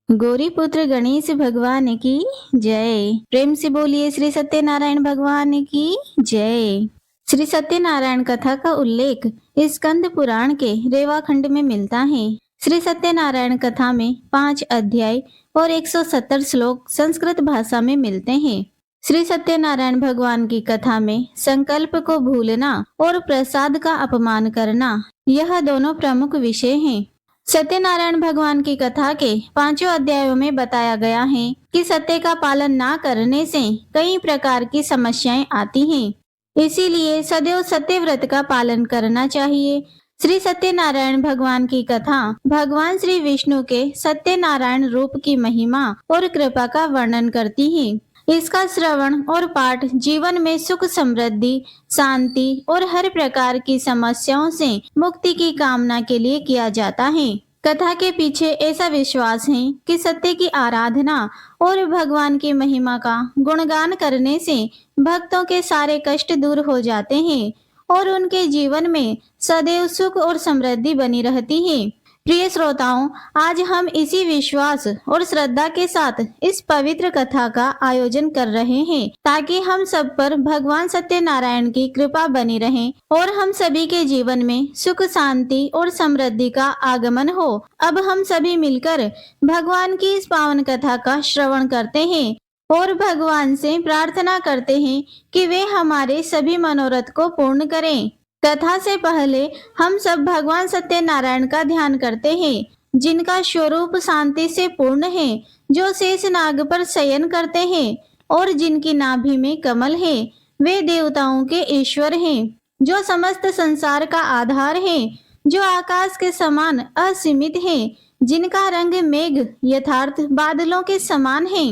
गौरी पुत्र गणेश भगवान की जय। प्रेम से बोलिए श्री सत्यनारायण भगवान की जय। श्री सत्यनारायण कथा का उल्लेख स्कंद पुराण के रेवा खंड में मिलता है। श्री सत्यनारायण कथा में 5 अध्याय और 170 श्लोक संस्कृत भाषा में मिलते हैं। श्री सत्यनारायण भगवान की कथा में संकल्प को भूलना और प्रसाद का अपमान करना, यह दोनों प्रमुख विषय हैं। सत्यनारायण भगवान की कथा के 5 अध्यायों में बताया गया है कि सत्य का पालन ना करने से कई प्रकार की समस्याएं आती हैं। इसीलिए सदैव सत्य व्रत का पालन करना चाहिए। श्री सत्यनारायण भगवान की कथा भगवान श्री विष्णु के सत्यनारायण रूप की महिमा और कृपा का वर्णन करती है। इसका श्रवण और पाठ जीवन में सुख समृद्धि, शांति और हर प्रकार की समस्याओं से मुक्ति की कामना के लिए किया जाता है। कथा के पीछे ऐसा विश्वास है कि सत्य की आराधना और भगवान की महिमा का गुणगान करने से भक्तों के सारे कष्ट दूर हो जाते हैं और उनके जीवन में सदैव सुख और समृद्धि बनी रहती है। प्रिय श्रोताओं, आज हम इसी विश्वास और श्रद्धा के साथ इस पवित्र कथा का आयोजन कर रहे हैं ताकि हम सब पर भगवान सत्यनारायण की कृपा बनी रहे और हम सभी के जीवन में सुख शांति और समृद्धि का आगमन हो। अब हम सभी मिलकर भगवान की इस पावन कथा का श्रवण करते हैं और भगवान से प्रार्थना करते हैं कि वे हमारे सभी मनोरथ को पूर्ण करें। कथा से पहले हम सब भगवान सत्यनारायण का ध्यान करते हैं, जिनका स्वरूप शांति से पूर्ण है, जो शेष नाग पर शयन करते हैं और जिनकी नाभि में कमल है। वे देवताओं के ईश्वर हैं, जो समस्त संसार का आधार है, जो आकाश के समान असीमित है, जिनका रंग मेघ यथार्थ बादलों के समान है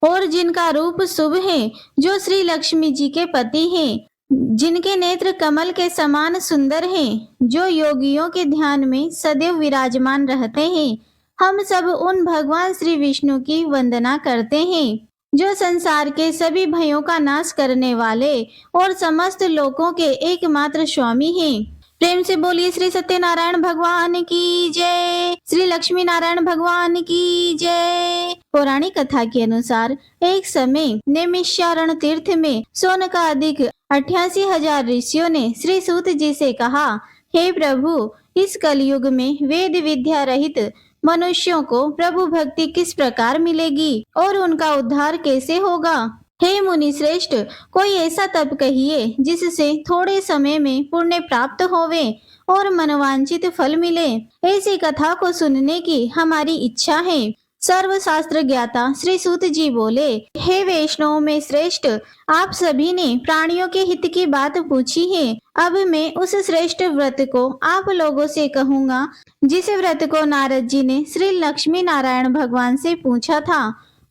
और जिनका रूप शुभ है, जो श्री लक्ष्मी जी के पति हैं, जिनके नेत्र कमल के समान सुंदर हैं, जो योगियों के ध्यान में सदैव विराजमान रहते हैं। हम सब उन भगवान श्री विष्णु की वंदना करते हैं, जो संसार के सभी भयों का नाश करने वाले और समस्त लोकों के एकमात्र स्वामी हैं। प्रेम से बोलिए श्री सत्यनारायण भगवान की जय, श्री लक्ष्मी नारायण भगवान की जय। पौराणिक कथा के अनुसार एक समय नैमिषारण्य तीर्थ में शौनकादिक 88,000 ऋषियों ने श्री सूत जी से कहा, हे प्रभु, इस कलयुग में वेद विद्या रहित मनुष्यों को प्रभु भक्ति किस प्रकार मिलेगी और उनका उद्धार कैसे होगा। हे मुनि श्रेष्ठ, कोई ऐसा तप कहिए जिससे थोड़े समय में पुण्य प्राप्त होवे और मनवांचित फल मिले। ऐसी कथा को सुनने की हमारी इच्छा है। सर्वशास्त्र ज्ञाता श्री सूत जी बोले, हे वैष्णव में श्रेष्ठ, आप सभी ने प्राणियों के हित की बात पूछी है। अब मैं उस श्रेष्ठ व्रत को आप लोगों से कहूँगा, जिस व्रत को नारद जी ने श्री लक्ष्मी नारायण भगवान से पूछा था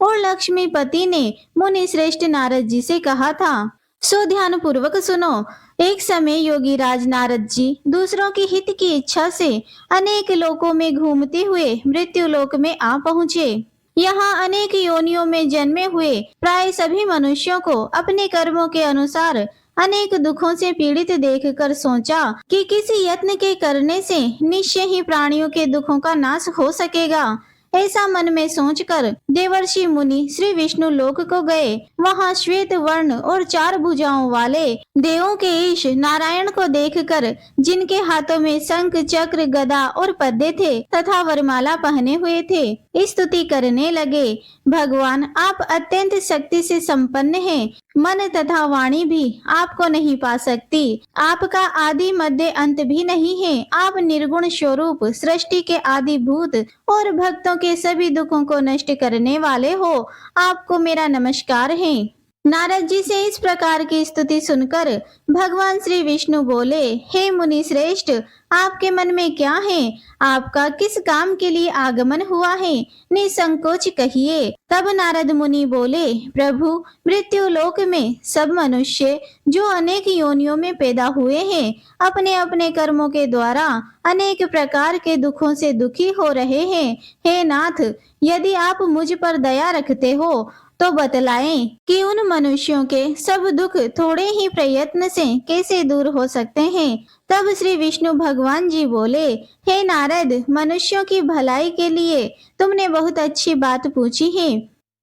और लक्ष्मीपति ने मुनि श्रेष्ठ नारद जी से कहा था। सो ध्यान पूर्वक सुनो। एक समय योगी राज नारद जी दूसरों के हित की इच्छा से अनेक लोकों में घूमते हुए मृत्यु लोक में आ पहुँचे। यहाँ अनेक योनियों में जन्मे हुए प्राय सभी मनुष्यों को अपने कर्मों के अनुसार अनेक दुखों से पीड़ित देखकर सोचा कि किसी यत्न के करने से निश्चय ही प्राणियों के दुखों का नाश हो सकेगा। ऐसा मन में सोचकर देवर्षि मुनि श्री विष्णु लोक को गए। वहां श्वेत वर्ण और 4 भुजाओं वाले देवों के ईश नारायण को देखकर, जिनके हाथों में शंख चक्र गदा और पद्मे थे तथा वरमाला पहने हुए थे, स्तुति करने लगे। भगवान, आप अत्यंत शक्ति से संपन्न हैं। मन तथा वाणी भी आपको नहीं पा सकती। आपका आदि मध्य अंत भी नहीं है। आप निर्गुण स्वरूप, सृष्टि के आदि भूत और भक्तों के सभी दुखों को नष्ट करने वाले हो। आपको मेरा नमस्कार है। नारद जी से इस प्रकार की स्तुति सुनकर भगवान श्री विष्णु बोले, हे मुनि श्रेष्ठ, आपके मन में क्या है? आपका किस काम के लिए आगमन हुआ है? निसंकोच कहिए। तब नारद मुनि बोले, प्रभु, मृत्यु लोक में सब मनुष्य जो अनेक योनियों में पैदा हुए हैं, अपने अपने कर्मों के द्वारा अनेक प्रकार के दुखों से दुखी हो रहे हैं। हे नाथ, यदि आप मुझ पर दया रखते हो तो बतलाएं कि उन मनुष्यों के सब दुख थोड़े ही प्रयत्न से कैसे दूर हो सकते हैं। तब श्री विष्णु भगवान जी बोले, हे नारद, मनुष्यों की भलाई के लिए तुमने बहुत अच्छी बात पूछी है।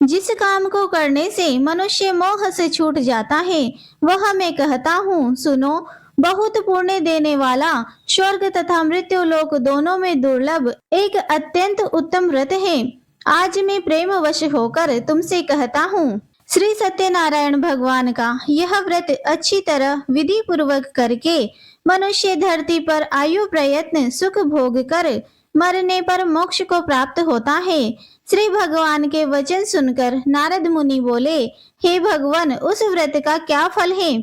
जिस काम को करने से मनुष्य मोह से छूट जाता है वह मैं कहता हूँ, सुनो। बहुत पुण्य देने वाला, स्वर्ग तथा मृत्यु लोक दोनों में दुर्लभ एक अत्यंत उत्तम व्रत है। आज मैं प्रेम वश होकर तुमसे कहता हूँ, श्री सत्यनारायण भगवान का यह व्रत अच्छी तरह विधि पूर्वक करके मनुष्य धरती पर आयु प्रयत्न सुख भोग कर मरने पर मोक्ष को प्राप्त होता है। श्री भगवान के वचन सुनकर नारद मुनि बोले, हे भगवान, उस व्रत का क्या फल है,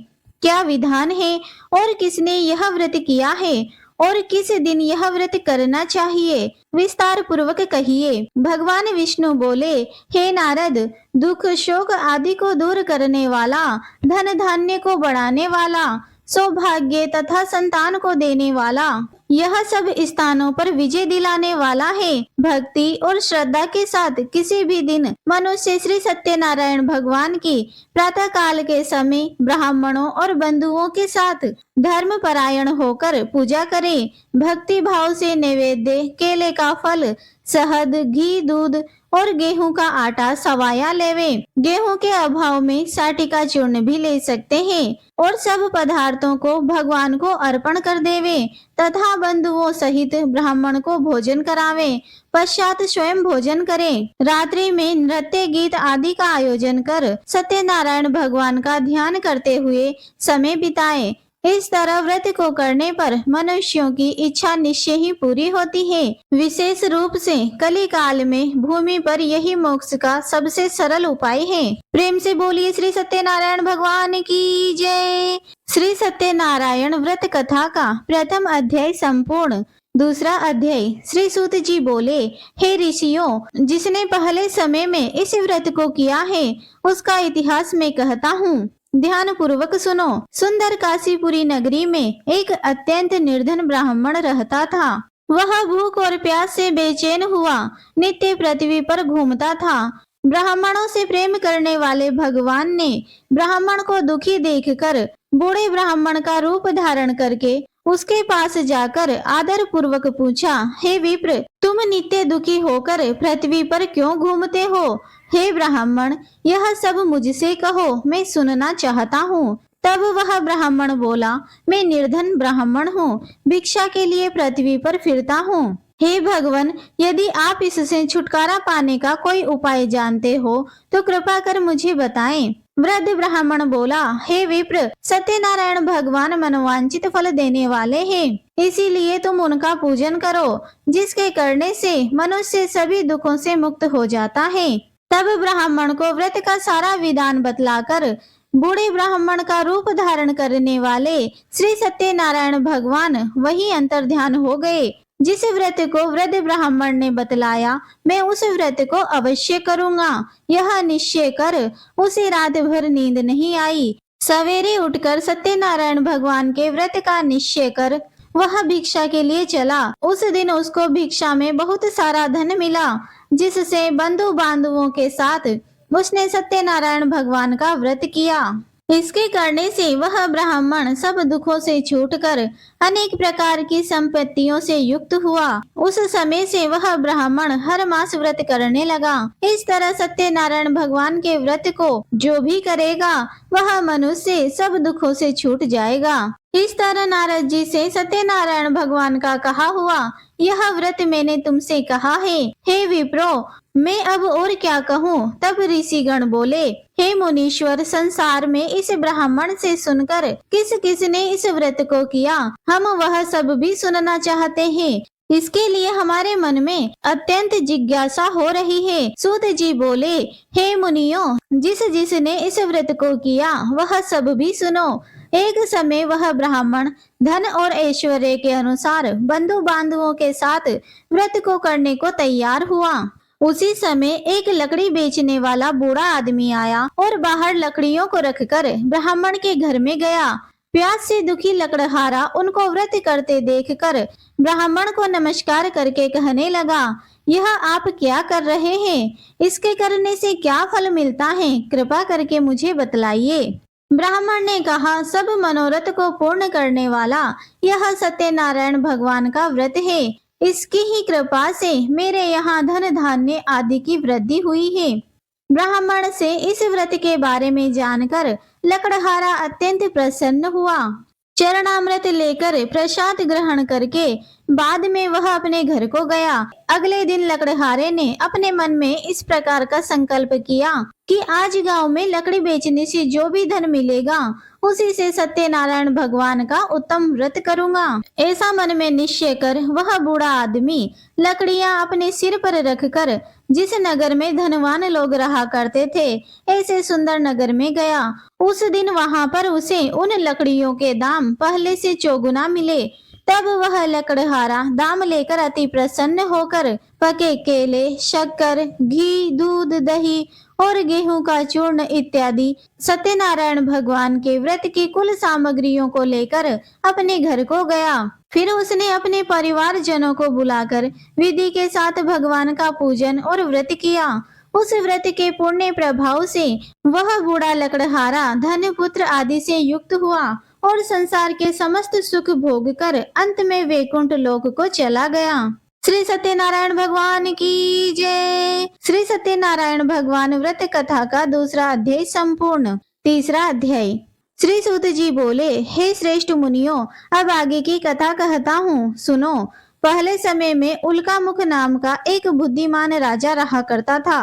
क्या विधान है, और किसने यह व्रत किया है, और किस दिन यह व्रत करना चाहिए, विस्तार पूर्वक कहिए। भगवान विष्णु बोले, हे नारद, दुख शोक आदि को दूर करने वाला, धन धान्य को बढ़ाने वाला, सौभाग्य तथा संतान को देने वाला, यह सब स्थानों पर विजय दिलाने वाला है। भक्ति और श्रद्धा के साथ किसी भी दिन मनुष्य श्री सत्यनारायण भगवान की प्रातः काल के समय ब्राह्मणों और बंधुओं के साथ धर्म परायण होकर पूजा करे। भक्ति भाव से नैवेद्य, केले का फल, शहद, घी, दूध और गेहूं का आटा सवाया लेवे। गेहूं के अभाव में साटी का चूर्ण भी ले सकते हैं और सब पदार्थों को भगवान को अर्पण कर देवे तथा बंधुओं सहित ब्राह्मण को भोजन करावे। पश्चात स्वयं भोजन करें। रात्रि में नृत्य गीत आदि का आयोजन कर सत्यनारायण भगवान का ध्यान करते हुए समय बिताए। इस तरह व्रत को करने पर मनुष्यों की इच्छा निश्चय ही पूरी होती है। विशेष रूप से कली काल में भूमि पर यही मोक्ष का सबसे सरल उपाय है। प्रेम से बोलिए श्री सत्यनारायण भगवान की जय। श्री सत्यनारायण व्रत कथा का प्रथम अध्याय संपूर्ण। दूसरा अध्याय। श्री सूत जी बोले, हे ऋषियों, जिसने पहले समय में इस व्रत को किया है उसका इतिहास मैं कहता हूँ, ध्यान पूर्वक सुनो। सुंदर काशीपुरी नगरी में एक अत्यंत निर्धन ब्राह्मण रहता था। वह भूख और प्यास से बेचैन हुआ नित्य पृथ्वी पर घूमता था। ब्राह्मणों से प्रेम करने वाले भगवान ने ब्राह्मण को दुखी देखकर बूढ़े ब्राह्मण का रूप धारण करके उसके पास जाकर आदर पूर्वक पूछा, हे विप्र, तुम नित्य दुखी होकर पृथ्वी पर क्यों घूमते हो? हे ब्राह्मण, यह सब मुझसे कहो, मैं सुनना चाहता हूँ। तब वह ब्राह्मण बोला, मैं निर्धन ब्राह्मण हूँ, भिक्षा के लिए पृथ्वी पर फिरता हूँ। हे भगवान, यदि आप इससे छुटकारा पाने का कोई उपाय जानते हो तो कृपा कर मुझे बताएं। वृद्ध ब्राह्मण बोला, हे विप्र, सत्यनारायण भगवान मनोवांछित फल देने वाले हैं, इसीलिए तुम उनका पूजन करो, जिसके करने से मनुष्य सभी दुखों से मुक्त हो जाता है। तब ब्राह्मण को व्रत का सारा विधान बतलाकर बूढ़े ब्राह्मण का रूप धारण करने वाले श्री सत्यनारायण भगवान वही अंतर्ध्यान हो गए। जिस व्रत को वृद्ध ब्राह्मण ने बतलाया, मैं उस व्रत को अवश्य करूंगा, यह निश्चय कर उसे रात भर नींद नहीं आई। सवेरे उठकर सत्यनारायण भगवान के व्रत का निश्चय कर वह भिक्षा के लिए चला। उस दिन उसको भिक्षा में बहुत सारा धन मिला, जिससे बंधु बांधवों के साथ उसने सत्यनारायण भगवान का व्रत किया। इसके करने से वह ब्राह्मण सब दुखों से छूटकर अनेक प्रकार की संपत्तियों से युक्त हुआ। उस समय से वह ब्राह्मण हर मास व्रत करने लगा। इस तरह सत्यनारायण भगवान के व्रत को जो भी करेगा वह मनुष्य सब दुखों से छूट जाएगा। इस तरह नारद जी से सत्यनारायण भगवान का कहा हुआ यह व्रत मैंने तुमसे कहा है। हे विप्रो, मैं अब और क्या कहूँ? तब ऋषिगण बोले, हे मुनीश्वर, संसार में इस ब्राह्मण से सुनकर किस किस ने इस व्रत को किया, हम वह सब भी सुनना चाहते हैं। इसके लिए हमारे मन में अत्यंत जिज्ञासा हो रही है। सूत जी बोले, हे मुनियों, जिसने इस व्रत को किया वह सब भी सुनो। एक समय वह ब्राह्मण धन और ऐश्वर्य के अनुसार बंधु बांधवों के साथ व्रत को करने को तैयार हुआ। उसी समय एक लकड़ी बेचने वाला बूढ़ा आदमी आया और बाहर लकड़ियों को रखकर ब्राह्मण के घर में गया। प्यास से दुखी लकड़हारा उनको व्रत करते देखकर ब्राह्मण को नमस्कार करके कहने लगा, यह आप क्या कर रहे हैं? इसके करने से क्या फल मिलता है? कृपा करके मुझे बतलाइए। ब्राह्मण ने कहा, सब मनोरथ को पूर्ण करने वाला यह सत्यनारायण भगवान का व्रत है। इसकी ही कृपा से मेरे यहाँ धन धान्य आदि की वृद्धि हुई है। ब्राह्मण से इस व्रत के बारे में जानकर लकड़हारा अत्यंत प्रसन्न हुआ। चरणामृत लेकर प्रसाद ग्रहण करके बाद में वह अपने घर को गया। अगले दिन लकड़हारे ने अपने मन में इस प्रकार का संकल्प किया कि आज गांव में लकड़ी बेचने से जो भी धन मिलेगा उसी से सत्यनारायण भगवान का उत्तम व्रत करूंगा। ऐसा मन में निश्चय कर वह बूढ़ा आदमी लकड़ियां अपने सिर पर रखकर जिस नगर में धनवान लोग रहा करते थे ऐसे सुंदर नगर में गया। उस दिन वहां पर उसे उन लकड़ियों के दाम पहले से चौगुना मिले। तब वह लकड़हारा दाम लेकर अति प्रसन्न होकर पके केले, शक्कर, घी, दूध, दही और गेहूं का चूर्ण इत्यादि सत्यनारायण भगवान के व्रत की कुल सामग्रियों को लेकर अपने घर को गया। फिर उसने अपने परिवार जनों को बुलाकर विधि के साथ भगवान का पूजन और व्रत किया। उस व्रत के पुण्य प्रभाव से वह बूढ़ा लकड़हारा धन पुत्र आदि से युक्त हुआ और संसार के समस्त सुख भोग कर अंत में वैकुंठ लोक को चला गया। श्री सत्यनारायण भगवान की जय। श्री सत्यनारायण भगवान व्रत कथा का दूसरा अध्याय संपूर्ण। तीसरा अध्याय। श्री सूत जी बोले, हे श्रेष्ठ मुनियों, अब आगे की कथा कहता हूँ, सुनो। पहले समय में उल्कामुख नाम का एक बुद्धिमान राजा रहा करता था।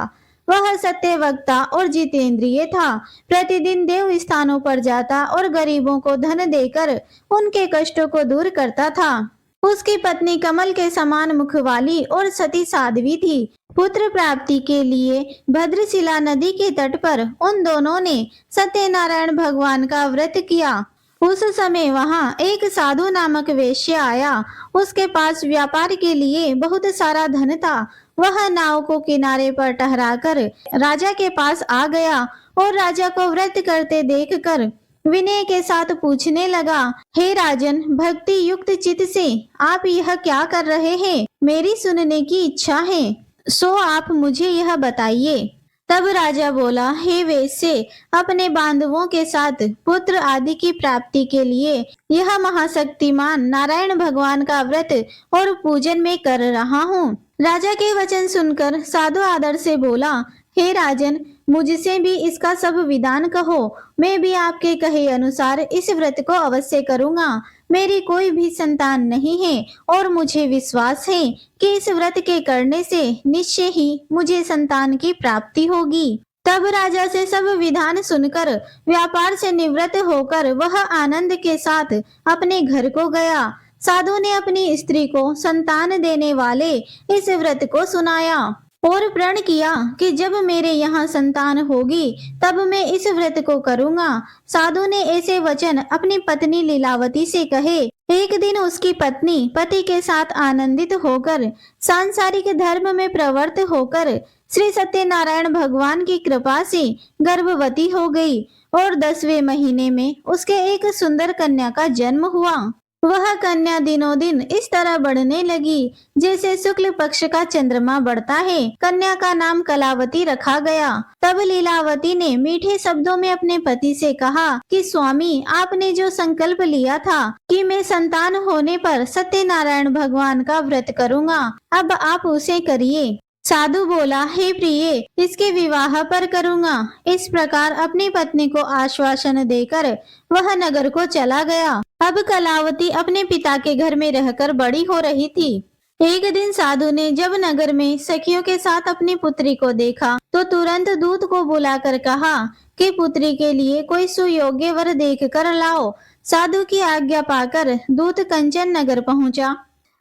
वह सत्यवक्ता और जितेंद्रिय था। प्रतिदिन देव स्थानों पर जाता और गरीबों को धन देकर उनके कष्टों को दूर करता था। उसकी पत्नी कमल के समान मुख वाली और सती साध्वी थी। पुत्र प्राप्ति के लिए भद्रशिला नदी के तट पर उन दोनों ने सत्यनारायण भगवान का व्रत किया। उस समय वहां एक साधु नामक वेश्य आया। उसके पास व्यापार के लिए बहुत सारा धन था। वह नाव को किनारे पर ठहराकर राजा के पास आ गया और राजा को व्रत करते देखकर विनय के साथ पूछने लगा, हे राजन, भक्ति युक्त चित्त से आप यह क्या कर रहे हैं? मेरी सुनने की इच्छा है, सो आप मुझे यह बताइए। तब राजा बोला, हे वेश्य, अपने बांधवों के साथ पुत्र आदि की प्राप्ति के लिए यह महाशक्तिमान नारायण भगवान का व्रत और पूजन में कर रहा हूँ। राजा के वचन सुनकर साधु आदर से बोला, हे राजन, मुझसे भी इसका सब विधान कहो। मैं भी आपके कहे अनुसार इस व्रत को अवश्य करूंगा। मेरी कोई भी संतान नहीं है और मुझे विश्वास है कि इस व्रत के करने से निश्चय ही मुझे संतान की प्राप्ति होगी। तब राजा से सब विधान सुनकर व्यापार से निवृत्त होकर वह आनंद के साथ अपने घर को गया। साधु ने अपनी स्त्री को संतान देने वाले इस व्रत को सुनाया और प्रण किया कि जब मेरे यहाँ संतान होगी तब मैं इस व्रत को करूंगा। साधु ने ऐसे वचन अपनी पत्नी लीलावती से कहे। एक दिन उसकी पत्नी पति के साथ आनंदित होकर सांसारिक धर्म में प्रवृत्त होकर श्री सत्यनारायण भगवान की कृपा से गर्भवती हो गई और 10वें महीने में उसके एक सुंदर कन्या का जन्म हुआ। वह कन्या दिनों दिन इस तरह बढ़ने लगी जैसे शुक्ल पक्ष का चंद्रमा बढ़ता है। कन्या का नाम कलावती रखा गया। तब लीलावती ने मीठे शब्दों में अपने पति से कहा कि स्वामी, आपने जो संकल्प लिया था कि मैं संतान होने पर सत्यनारायण भगवान का व्रत करूंगा, अब आप उसे करिए। साधु बोला, हे प्रिय, इसके विवाह पर करूंगा। इस प्रकार अपनी पत्नी को आश्वासन देकर वह नगर को चला गया। अब कलावती अपने पिता के घर में रहकर बड़ी हो रही थी। एक दिन साधु ने जब नगर में सखियों के साथ अपनी पुत्री को देखा तो तुरंत दूत को बुलाकर कहा कि पुत्री के लिए कोई सुयोग्य वर देख कर लाओ। साधु की आज्ञा पाकर दूत कंचन नगर पहुंचा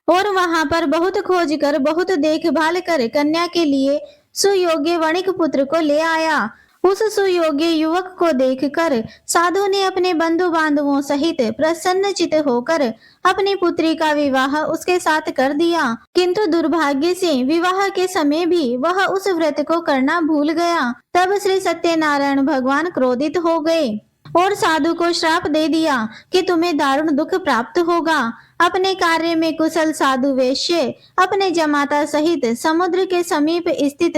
और वहां पर बहुत खोज कर बहुत देखभाल कर कन्या के लिए सुयोग्य वणिक पुत्र को ले आया। उस सुयोग्य युवक को देखकर साधु ने अपने बंधु बांधवों सहित प्रसन्नचित होकर अपनी पुत्री का विवाह उसके साथ कर दिया। किंतु दुर्भाग्य से विवाह के समय भी वह उस व्रत को करना भूल गया। तब श्री सत्यनारायण भगवान क्रोधित हो गए। और साधु को श्राप दे दिया कि तुम्हें दारुण दुख प्राप्त होगा। अपने कार्य में कुशल साधु वैश्य अपने जमाता सहित समुद्र के समीप स्थित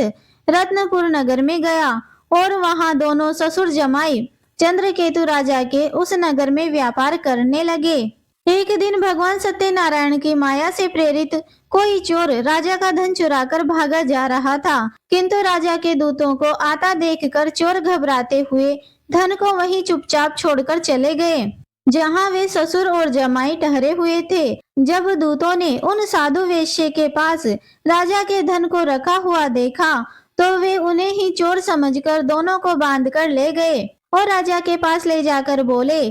रत्नपुर नगर में गया और वहां दोनों ससुर जमाई चंद्रकेतु राजा के उस नगर में व्यापार करने लगे। एक दिन भगवान सत्यनारायण की माया से प्रेरित कोई चोर राजा का धन चुराकर भागा जा रहा था, किंतु राजा के दूतों को आता देखकर चोर घबराते हुए धन को वहीं चुपचाप छोड़कर चले गए जहां वे ससुर और जमाई ठहरे हुए थे। जब दूतों ने उन साधु वेश्य के पास राजा के धन को रखा हुआ देखा तो वे उन्हें ही चोर समझकर दोनों को बांधकर ले गए और राजा के पास ले जाकर बोले,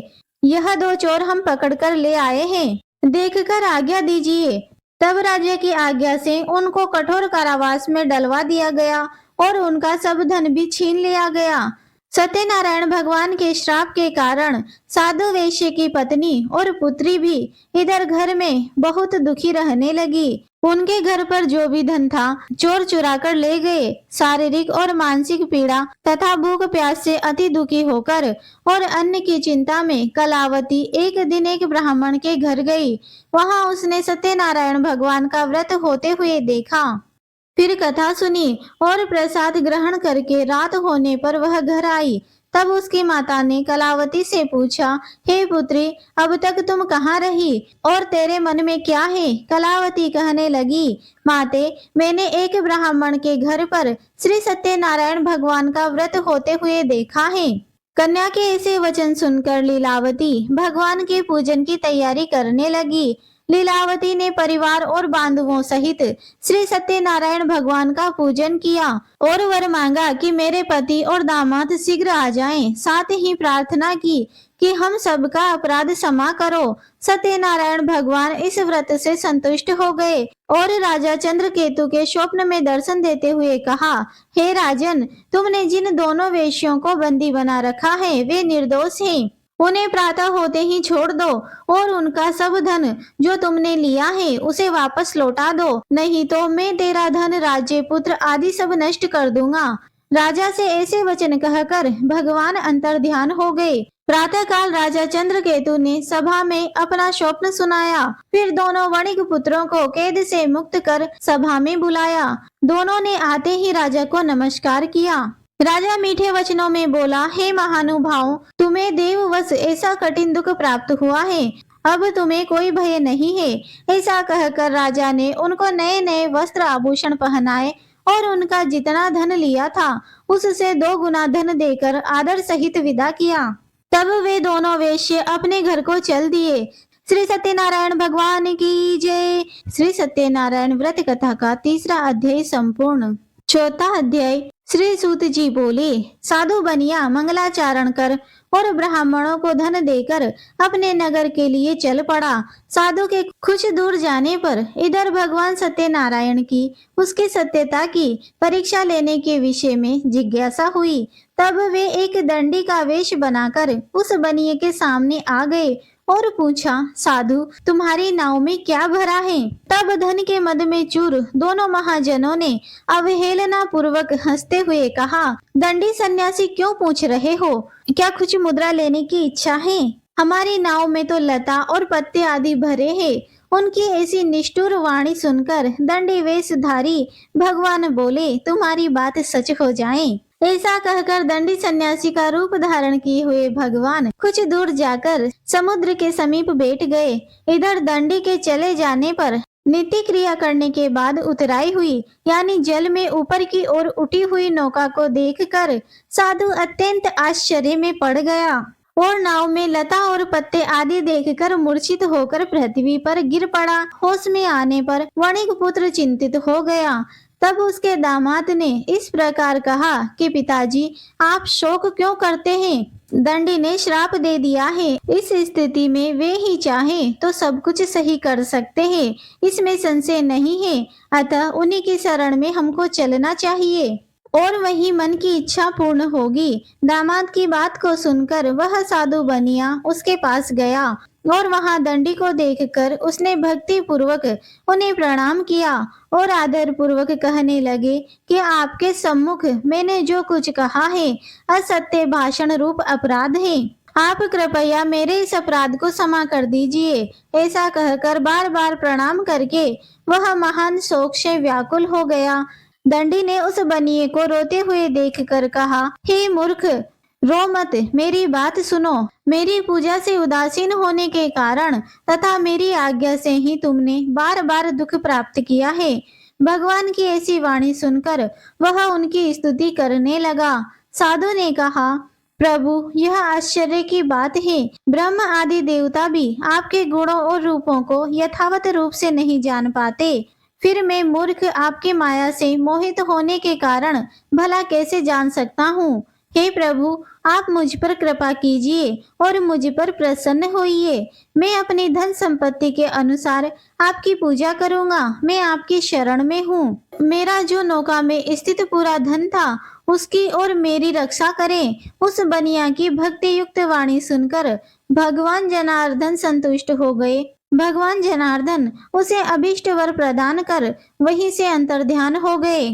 यह दो चोर हम पकड़कर ले आए हैं, देखकर आज्ञा दीजिए। तब राजा की आज्ञा से उनको कठोर कारावास में डलवा दिया गया और उनका सब धन भी छीन लिया गया। सत्यनारायण भगवान के श्राप के कारण साधु वैश्य की पत्नी और पुत्री भी इधर घर में बहुत दुखी रहने लगी। उनके घर पर जो भी धन था चोर चुरा कर ले गए। शारीरिक और मानसिक पीड़ा तथा भूख प्यास से अति दुखी होकर और अन्न की चिंता में कलावती एक दिन एक ब्राह्मण के घर गई। वहां उसने सत्यनारायण भगवान का व्रत होते हुए देखा, फिर कथा सुनी और प्रसाद ग्रहण करके रात होने पर वह घर आई। तब उसकी माता ने कलावती से पूछा, हे पुत्री, अब तक तुम कहाँ रही और तेरे मन में क्या है? कलावती कहने लगी, माते, मैंने एक ब्राह्मण के घर पर श्री सत्यनारायण भगवान का व्रत होते हुए देखा है। कन्या के ऐसे वचन सुनकर लीलावती भगवान के पूजन की तैयारी करने लगी। लीलावती ने परिवार और बांधवों सहित श्री सत्यनारायण भगवान का पूजन किया और वर मांगा कि मेरे पति और दामाद शीघ्र आ जाएं। साथ ही प्रार्थना की कि हम सबका अपराध क्षमा करो। सत्यनारायण भगवान इस व्रत से संतुष्ट हो गए और राजा चंद्रकेतु के स्वप्न में दर्शन देते हुए कहा, हे राजन, तुमने जिन दोनों वेश्यों को बंदी बना रखा है वे निर्दोष हैं। उन्हें प्रातः होते ही छोड़ दो और उनका सब धन जो तुमने लिया है उसे वापस लौटा दो, नहीं तो मैं तेरा धन, राज्य, पुत्र आदि सब नष्ट कर दूंगा। राजा से ऐसे वचन कहकर भगवान अंतर्ध्यान हो गए। प्रातः काल राजा चंद्रकेतु ने सभा में अपना स्वप्न सुनाया। फिर दोनों वणिक पुत्रों को कैद से मुक्त कर सभा में बुलाया। दोनों ने आते ही राजा को नमस्कार किया। राजा मीठे वचनों में बोला, हे महानुभाव, तुम्हें देववश ऐसा कठिन दुख प्राप्त हुआ है, अब तुम्हें कोई भय नहीं है। ऐसा कहकर राजा ने उनको नए नए वस्त्र आभूषण पहनाए और उनका जितना धन लिया था उससे 2 गुना धन देकर आदर सहित विदा किया। तब वे दोनों वेश्य अपने घर को चल दिए। श्री सत्यनारायण भगवान की जय। श्री सत्यनारायण व्रत कथा का 3रा अध्याय संपूर्ण। 4था अध्याय। श्री सूत जी बोले, साधु बनिया मंगलाचारण कर और ब्राह्मणों को धन देकर अपने नगर के लिए चल पड़ा। साधु के कुछ दूर जाने पर इधर भगवान सत्यनारायण की उसकी सत्यता की परीक्षा लेने के विषय में जिज्ञासा हुई। तब वे एक दंडी का वेश बनाकर उस बनिए के सामने आ गए और पूछा, साधु, तुम्हारी नाव में क्या भरा है? तब धन के मद में चूर दोनों महाजनों ने अवहेलना पूर्वक हंसते हुए कहा, दंडी सन्यासी, क्यों पूछ रहे हो? क्या कुछ मुद्रा लेने की इच्छा है? हमारी नाव में तो लता और पत्ते आदि भरे हैं। उनकी ऐसी निष्ठुर वाणी सुनकर दंडी वेशधारी भगवान बोले, तुम्हारी बात सच हो जाए। ऐसा कहकर दंडी सन्यासी का रूप धारण किए हुए भगवान कुछ दूर जाकर समुद्र के समीप बैठ गए। इधर दंडी के चले जाने पर नित्य क्रिया करने के बाद उतराई हुई यानी जल में ऊपर की ओर उठी हुई नौका को देखकर साधु अत्यंत आश्चर्य में पड़ गया और नाव में लता और पत्ते आदि देखकर मूर्छित होकर पृथ्वी पर गिर पड़ा। होश में आने पर वणिक पुत्र चिंतित हो गया। तब उसके दामाद ने इस प्रकार कहा कि पिताजी, आप शोक क्यों करते हैं? दंडी ने श्राप दे दिया है। इस स्थिति में वे ही चाहें तो सब कुछ सही कर सकते हैं, इसमें संशय नहीं है। अतः उन्हीं की शरण में हमको चलना चाहिए और वही मन की इच्छा पूर्ण होगी। दामाद की बात को सुनकर वह साधु बनिया उसके पास गया और वहां दंडी को देखकर उसने भक्ति पूर्वक उन्हें प्रणाम किया और आदर पूर्वक कहने लगे कि आपके सम्मुख मैंने जो कुछ कहा है असत्य भाषण रूप अपराध है। आप कृपया मेरे इस अपराध को क्षमा कर दीजिए। ऐसा कहकर बार बार प्रणाम करके वह महान शोक से व्याकुल हो गया। दंडी ने उस बनिए को रोते हुए देखकर कहा, हे मूर्ख, रो मत, मेरी बात सुनो। मेरी पूजा से उदासीन होने के कारण तथा मेरी आज्ञा से ही तुमने बार बार दुख प्राप्त किया है। भगवान की ऐसी वाणी सुनकर वह उनकी स्तुति करने लगा। साधु ने कहा, प्रभु, यह आश्चर्य की बात है। ब्रह्म आदि देवता भी आपके गुणों और रूपों को यथावत रूप से नहीं जान पाते। फिर मैं मूर्ख आपके माया से मोहित होने के कारण भला कैसे जान सकता हूँ। हे प्रभु, आप मुझ पर कृपा कीजिए और मुझ पर प्रसन्न होइए। मैं अपनी धन संपत्ति के अनुसार आपकी पूजा करूंगा। मैं आपकी शरण में हूँ। मेरा जो नौका में स्थित पूरा धन था उसकी और मेरी रक्षा करें। उस बनिया की भक्ति युक्त वाणी सुनकर भगवान जनार्दन संतुष्ट हो गए। भगवान जनार्दन उसे अभिष्ट वर प्रदान कर वहीं से अंतर्ध्यान हो गए।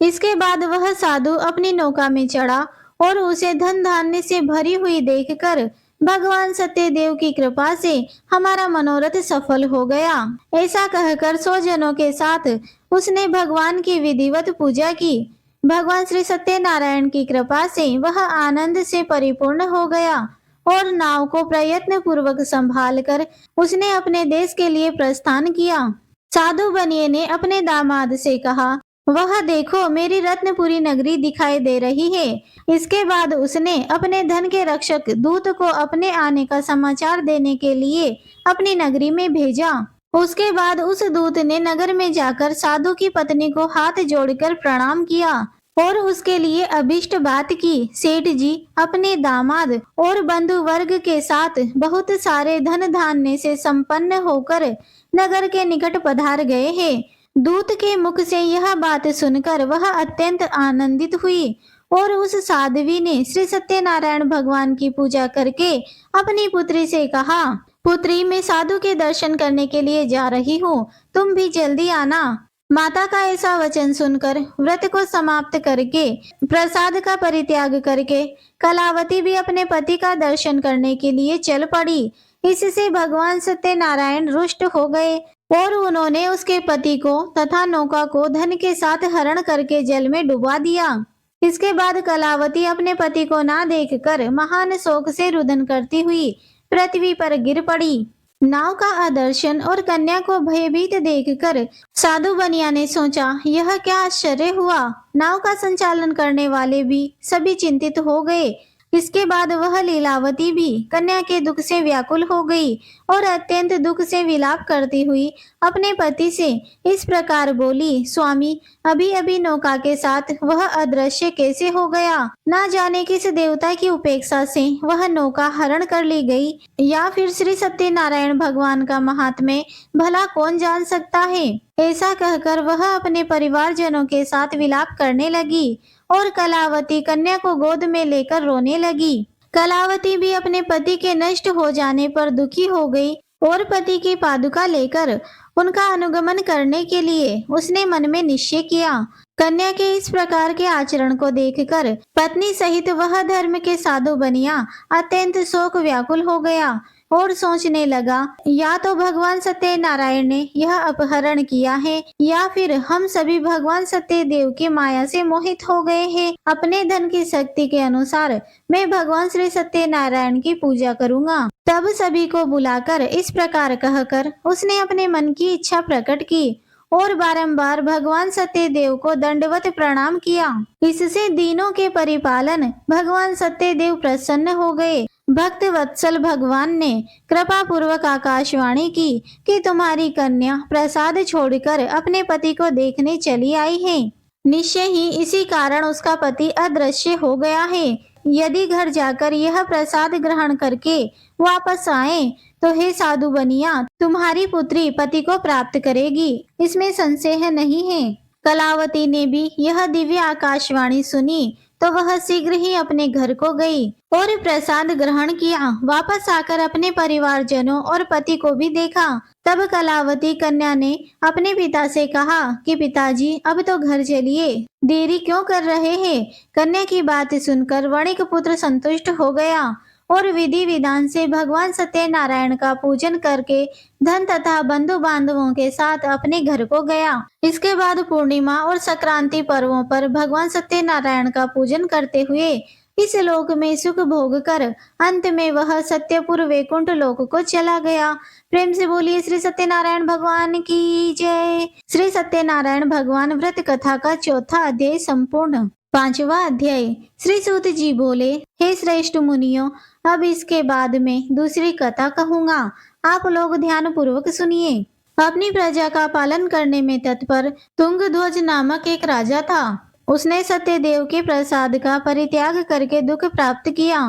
इसके बाद वह साधु अपनी नौका में चढ़ा और उसे धन धान्य से भरी हुई देखकर भगवान सत्यदेव की कृपा से हमारा मनोरथ सफल हो गया। ऐसा कहकर 100 जनों के साथ उसने भगवान की विधिवत पूजा की। भगवान श्री सत्यनारायण की कृपा से वह आनंद से परिपूर्ण हो गया और नाव को प्रयत्न पूर्वक संभाल कर उसने अपने देश के लिए प्रस्थान किया। साधु बनिए ने अपने दामाद से कहा, वह देखो, मेरी रत्नपुरी नगरी दिखाई दे रही है। इसके बाद उसने अपने धन के रक्षक दूत को अपने आने का समाचार देने के लिए अपनी नगरी में भेजा। उसके बाद उस दूत ने नगर में जाकर साधु की पत्नी को हाथ जोड़कर प्रणाम किया और उसके लिए अभिष्ट बात की। सेठ जी अपने दामाद और बंधु वर्ग के साथ बहुत सारे धन धान्य से संपन्न होकर नगर के निकट पधार गए हैं। दूत के मुख से यह बात सुनकर वह अत्यंत आनंदित हुई और उस साध्वी ने श्री सत्यनारायण भगवान की पूजा करके अपनी पुत्री से कहा, पुत्री, मैं साधु के दर्शन करने के लिए जा रही हूँ, तुम भी जल्दी आना। माता का ऐसा वचन सुनकर व्रत को समाप्त करके प्रसाद का परित्याग करके कलावती भी अपने पति का दर्शन करने के लिए चल पड़ी। इससे भगवान सत्यनारायण रुष्ट हो गए और उन्होंने उसके पति को तथा नौका को धन के साथ हरण करके जल में डुबा दिया। इसके बाद कलावती अपने पति को ना देखकर महान शोक से रुदन करती हुई पृथ्वी पर गिर पड़ी। नाव का आदर्शन और कन्या को भयभीत देखकर साधु बनिया ने सोचा, यह क्या आश्चर्य हुआ। नाव का संचालन करने वाले भी सभी चिंतित हो गए। इसके बाद वह लीलावती भी कन्या के दुख से व्याकुल हो गई और अत्यंत दुख से विलाप करती हुई अपने पति से इस प्रकार बोली, स्वामी, अभी अभी नौका के साथ वह अदृश्य कैसे हो गया। ना जाने किस देवता की उपेक्षा से वह नौका हरण कर ली गई, या फिर श्री सत्यनारायण भगवान का महात्म्य भला कौन जान सकता है। ऐसा कहकर वह अपने परिवारजनों के साथ विलाप करने लगी और कलावती कन्या को गोद में लेकर रोने लगी। कलावती भी अपने पति के नष्ट हो जाने पर दुखी हो गई और पति की पादुका लेकर उनका अनुगमन करने के लिए उसने मन में निश्चय किया। कन्या के इस प्रकार के आचरण को देखकर पत्नी सहित वह धर्म के साधु बनिया अत्यंत शोक व्याकुल हो गया और सोचने लगा, या तो भगवान सत्यनारायण ने यह अपहरण किया है या फिर हम सभी भगवान सत्यदेव की माया से मोहित हो गए हैं। अपने धन की शक्ति के अनुसार मैं भगवान श्री सत्यनारायण की पूजा करूंगा। तब सभी को बुलाकर इस प्रकार कहकर उसने अपने मन की इच्छा प्रकट की और बारंबार भगवान सत्यदेव को दंडवत प्रणाम किया। इससे दीनों के परिपालन भगवान सत्यदेव प्रसन्न हो गए। भक्त वत्सल भगवान ने कृपा पूर्वक आकाशवाणी की कि तुम्हारी कन्या प्रसाद छोड़कर अपने पति को देखने चली आई है। निश्चय ही इसी कारण उसका पति अदृश्य हो गया है। यदि घर जाकर यह प्रसाद ग्रहण करके वापस आए तो हे साधु बनिया, तुम्हारी पुत्री पति को प्राप्त करेगी, इसमें संशय नहीं है। कलावती ने भी यह दिव्य आकाशवाणी सुनी तो वह शीघ्र ही अपने घर को गई और प्रसाद ग्रहण किया। वापस आकर अपने परिवारजनों और पति को भी देखा। तब कलावती कन्या ने अपने पिता से कहा कि पिताजी, अब तो घर चलिए, देरी क्यों कर रहे हैं। कन्या की बात सुनकर वणिक पुत्र संतुष्ट हो गया और विधि विधान से भगवान सत्यनारायण का पूजन करके धन तथा बंधु बांधवों के साथ अपने घर को गया। इसके बाद पूर्णिमा और संक्रांति पर्वों पर भगवान सत्यनारायण का पूजन करते हुए इस लोक में सुख भोग कर अंत में वह सत्यपुर वैकुंठ लोक को चला गया। प्रेम से बोलिए श्री सत्यनारायण भगवान की जय। श्री सत्यनारायण भगवान व्रत कथा का चौथा अध्याय संपूर्ण। पांचवा अध्याय। श्री सूत जी बोले, हे श्रेष्ठ मुनियों, अब इसके बाद में दूसरी कथा कहूंगा, आप लोग ध्यान पूर्वक सुनिए। अपनी प्रजा का पालन करने में तत्पर तुंगध्वज नामक एक राजा था। उसने सत्यदेव के प्रसाद का परित्याग करके दुख प्राप्त किया।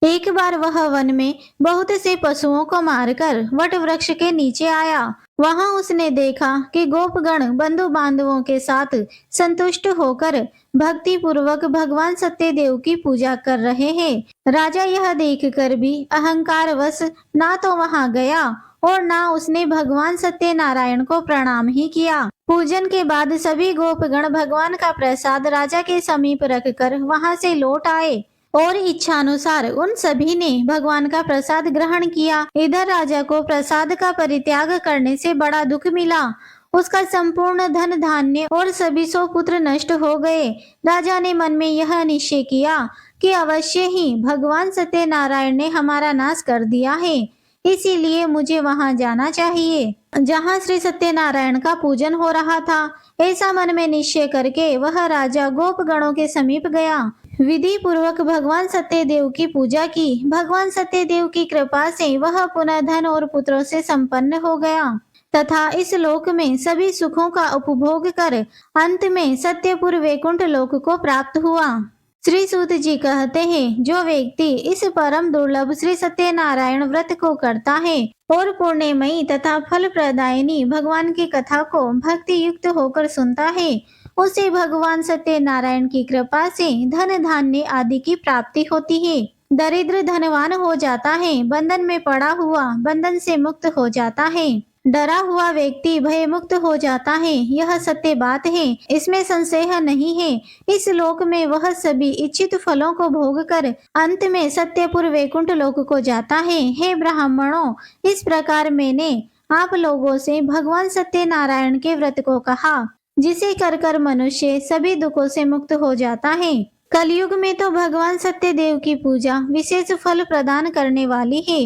एक बार वह वन में बहुत से पशुओं को मारकर वट वृक्ष के नीचे आया। वहां उसने देखा कि गोपगण बंधु बांधवों के साथ संतुष्ट होकर भक्ति पूर्वक भगवान सत्यदेव की पूजा कर रहे हैं। राजा यह देखकर भी अहंकारवश ना तो वहां गया और ना उसने भगवान सत्यनारायण को प्रणाम ही किया। पूजन के बाद सभी गोपगण भगवान का प्रसाद राजा के समीप रखकर वहां से लौट आए और इच्छानुसार उन सभी ने भगवान का प्रसाद ग्रहण किया। इधर राजा को प्रसाद का परित्याग करने से बड़ा दुख मिला। उसका संपूर्ण धन धान्य और सभी 100 पुत्र नष्ट हो गए। राजा ने मन में यह निश्चय किया कि अवश्य ही भगवान सत्यनारायण ने हमारा नाश कर दिया है, इसीलिए मुझे वहां जाना चाहिए जहां श्री सत्यनारायण का पूजन हो रहा था। ऐसा मन में निश्चय करके वह राजा गोपगणों के समीप गया। विधि पूर्वक भगवान सत्यदेव की पूजा की। भगवान सत्यदेव की कृपा से वह पुनः धन और पुत्रों से संपन्न हो गया तथा इस लोक में सभी सुखों का उपभोग कर अंत में सत्यपुर वैकुंठ लोक को प्राप्त हुआ। श्री सूत जी कहते हैं, जो व्यक्ति इस परम दुर्लभ श्री सत्यनारायण व्रत को करता है और पुण्यमयी तथा फल प्रदायिनी भगवान की कथा को भक्ति युक्त होकर सुनता है, उसे भगवान सत्यनारायण की कृपा से धन धान्य आदि की प्राप्ति होती है। दरिद्र धनवान हो जाता है, बंधन में पड़ा हुआ बंधन से मुक्त हो जाता है, डरा हुआ व्यक्ति भय मुक्त हो जाता है। यह सत्य बात है, इसमें संशय नहीं है। इस लोक में वह सभी इच्छित फलों को भोग कर अंत में सत्यपुर वैकुंठ लोक को जाता है। हे ब्राह्मणों, इस प्रकार मैंने आप लोगों से भगवान सत्यनारायण के व्रत को कहा, जिसे कर कर मनुष्य सभी दुखों से मुक्त हो जाता है। कलयुग में तो भगवान सत्यदेव की पूजा विशेष फल प्रदान करने वाली है।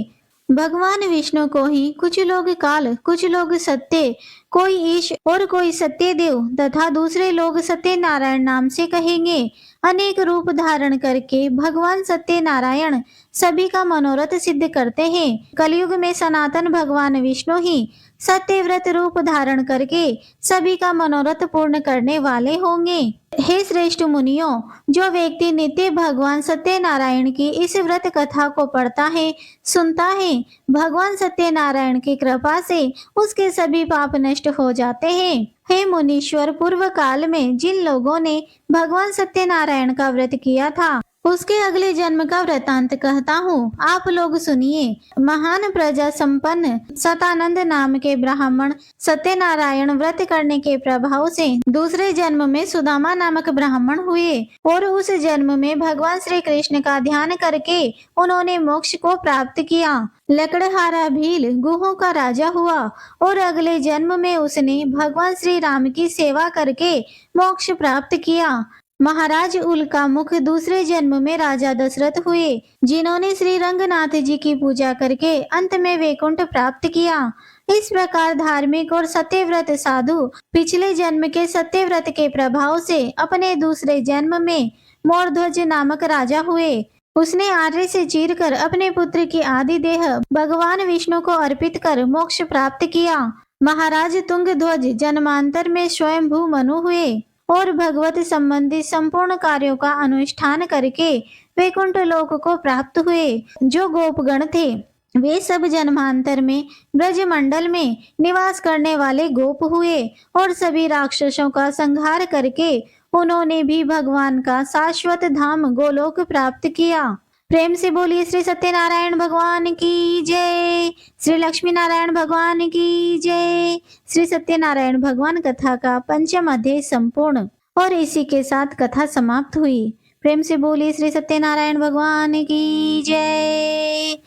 भगवान विष्णु को ही कुछ लोग काल, कुछ लोग सत्य, कोई ईश और कोई सत्यदेव तथा दूसरे लोग सत्यनारायण नाम से कहेंगे। अनेक रूप धारण करके भगवान सत्यनारायण सभी का मनोरथ सिद्ध करते हैं। कलयुग में सनातन भगवान विष्णु ही सत्यव्रत रूप धारण करके सभी का मनोरथ पूर्ण करने वाले होंगे। हे श्रेष्ठ मुनियों, जो व्यक्ति नित्य भगवान सत्यनारायण की इस व्रत कथा को पढ़ता है, सुनता है, भगवान सत्यनारायण की कृपा से उसके सभी पाप नष्ट हो जाते हैं। हे मुनीश्वर, पूर्व काल में जिन लोगों ने भगवान सत्यनारायण का व्रत किया था, उसके अगले जन्म का वृतांत कहता हूँ, आप लोग सुनिए। महान प्रजा संपन्न सतानंद नाम के ब्राह्मण सत्यनारायण व्रत करने के प्रभाव से दूसरे जन्म में सुदामा नामक ब्राह्मण हुए और उस जन्म में भगवान श्री कृष्ण का ध्यान करके उन्होंने मोक्ष को प्राप्त किया। लकड़हारा भील गुहों का राजा हुआ और अगले जन्म में उसने भगवान श्री राम की सेवा करके मोक्ष प्राप्त किया। महाराज उल्का मुख दूसरे जन्म में राजा दशरथ हुए, जिन्होंने श्री रंगनाथ जी की पूजा करके अंत में वैकुंठ प्राप्त किया। इस प्रकार धार्मिक और सत्यव्रत साधु पिछले जन्म के सत्यव्रत के प्रभाव से अपने दूसरे जन्म में मोरध्वज नामक राजा हुए। उसने आर्य से चीरकर अपने पुत्र की आदि देह भगवान विष्णु को अर्पित कर मोक्ष प्राप्त किया। महाराज तुंगध्वज जन्मांतर में स्वयंभू मनु हुए और भगवत संबंधी संपूर्ण कार्यों का अनुष्ठान करके वैकुंठ लोक को प्राप्त हुए। जो गोपगण थे वे सब जन्मांतर में ब्रजमंडल में निवास करने वाले गोप हुए और सभी राक्षसों का संहार करके उन्होंने भी भगवान का शाश्वत धाम गोलोक प्राप्त किया। प्रेम से बोलिए श्री सत्यनारायण भगवान की जय, श्री लक्ष्मी नारायण भगवान की जय। श्री सत्यनारायण भगवान कथा का पंचम अध्याय संपूर्ण और इसी के साथ कथा समाप्त हुई। प्रेम से बोलिए श्री सत्यनारायण भगवान की जय।